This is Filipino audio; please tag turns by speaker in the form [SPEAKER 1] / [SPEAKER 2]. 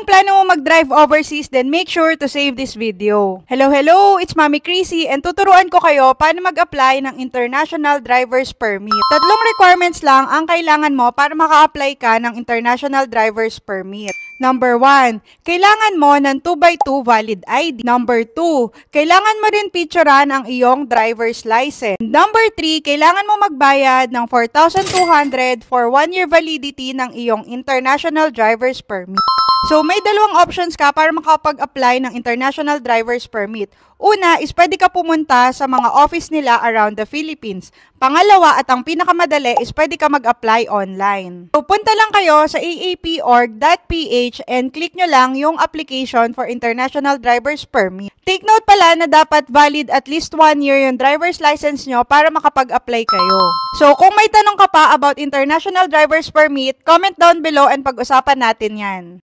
[SPEAKER 1] kung plano mo mag-drive overseas, then make sure to save this video. Hello, it's Mami Chrissy and tuturuan ko kayo paano mag-apply ng International Driver's Permit. Tatlong requirements lang ang kailangan mo para maka-apply ka ng International Driver's Permit. Number 1, kailangan mo ng 2x2 valid ID. Number 2, kailangan mo rin picturean ang iyong driver's license. Number 3, kailangan mo magbayad ng 4,200 for 1-year validity ng iyong International Driver's Permit. So, may dalawang options ka para makapag-apply ng International Driver's Permit. Una is pwede ka pumunta sa mga office nila around the Philippines. Pangalawa at ang pinakamadali is pwede ka mag-apply online. So, punta lang kayo sa aap.org.ph and click nyo lang yung application for International Driver's Permit. Take note pala na dapat valid at least 1 year yung driver's license nyo para makapag-apply kayo. So, kung may tanong ka pa about International Driver's Permit, comment down below and pag-usapan natin yan.